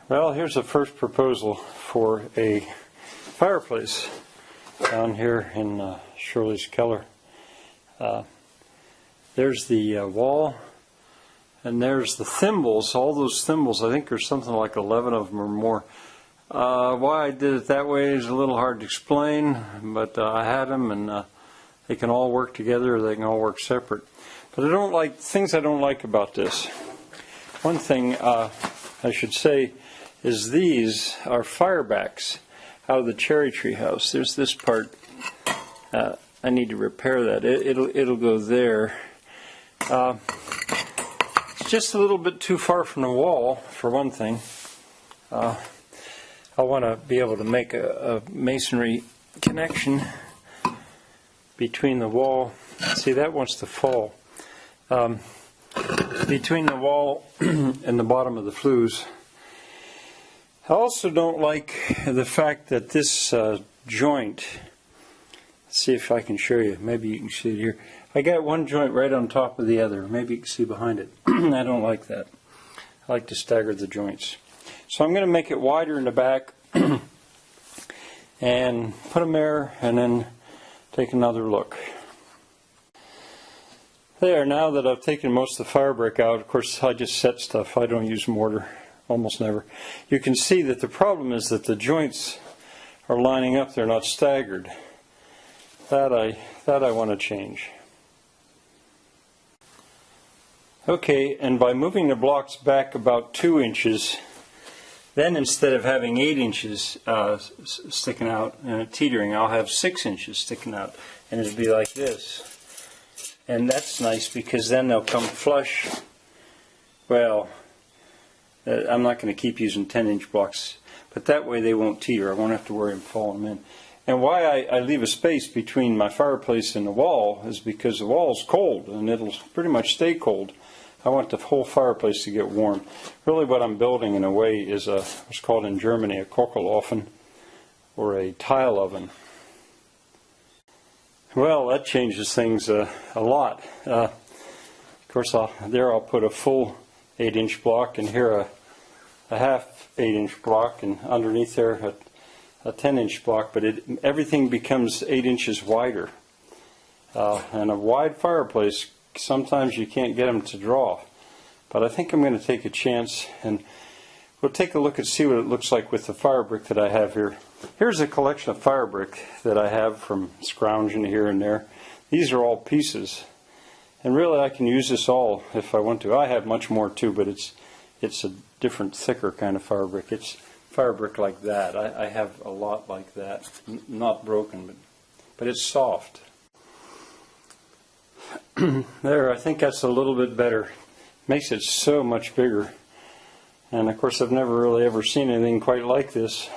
Well, here's the first proposal for a fireplace down here in Shirley's Keller. There's the wall, and there's the thimbles. All those thimbles, I think there's something like 11 of them or more. Why I did it that way is a little hard to explain, but I had them, and they can all work together, or they can all work separate. But I don't like things I don't like about this. One thing I should say is these are firebricks out of the cherry tree house. There's this part. I need to repair that. It'll go there. It's just a little bit too far from the wall, for one thing. I want to be able to make a masonry connection between the wall. See, that wants to fall. Between the wall and the bottom of the flues. I also don't like the fact that this joint, let's see if I can show you, maybe you can see it here. I got one joint right on top of the other, maybe you can see behind it. I don't like that. I like to stagger the joints. So I'm going to make it wider in the back and put them there and then take another look. There, now that I've taken most of the firebrick out, of course I just set stuff, I don't use mortar. Almost never. You can see that the problem is that the joints are lining up, they're not staggered. That I want to change. Okay, and by moving the blocks back about 2 inches, then instead of having 8 inches sticking out and teetering, I'll have 6 inches sticking out, and it'll be like this. And that's nice because then they'll come flush. Well, I'm not going to keep using 10-inch blocks, but that way they won't teeter. I won't have to worry about falling them in. And why I leave a space between my fireplace and the wall is because the wall's cold, and it'll pretty much stay cold. I want the whole fireplace to get warm. Really what I'm building in a way is what's called in Germany a Kochelofen, or a tile oven. Well, that changes things a lot. Of course, I'll put a full 8-inch block, and here a half 8-inch block, and underneath there a 10-inch block, but everything becomes 8 inches wider. And a wide fireplace, sometimes you can't get them to draw. But I think I'm going to take a chance, and we'll take a look and see what it looks like with the firebrick that I have here. Here's a collection of firebrick that I have from scrounging here and there. These are all pieces. And really I can use this all if I want to. I have much more too, but it's a different, thicker kind of firebrick. It's firebrick like that. I have a lot like that. Not broken, but it's soft. There, I think that's a little bit better. Makes it so much bigger. And of course I've never really ever seen anything quite like this.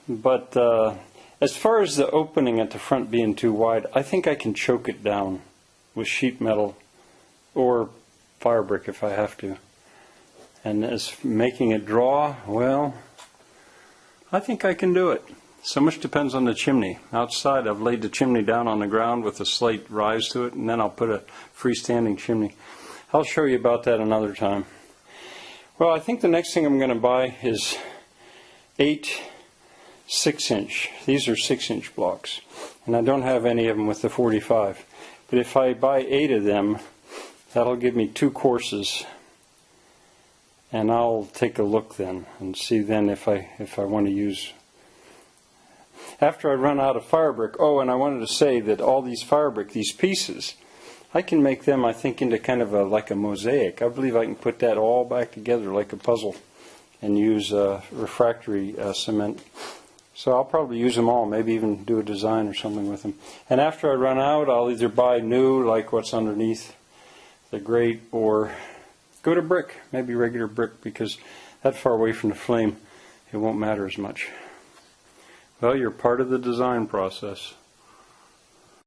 But as far as the opening at the front being too wide, I think I can choke it down with sheet metal or firebrick if I have to. And as making it draw, well, I think I can do it. So much depends on the chimney. Outside I've laid the chimney down on the ground with a slate rise to it, and then I'll put a freestanding chimney. I'll show you about that another time. Well, I think the next thing I'm going to buy is 8 6-inch. These are 6-inch blocks, and I don't have any of them with the 45. But if I buy 8 of them, that'll give me 2 courses, and I'll take a look then and see then if I want to use. After I run out of firebrick, oh, and I wanted to say that all these firebrick, these pieces, I can make them, I think, into kind of like a mosaic. I believe I can put that all back together like a puzzle and use refractory cement. So I'll probably use them all, maybe even do a design or something with them. And after I run out, I'll either buy new, like what's underneath the grate, or go to brick, maybe regular brick, because that far away from the flame, it won't matter as much. Well, you're part of the design process.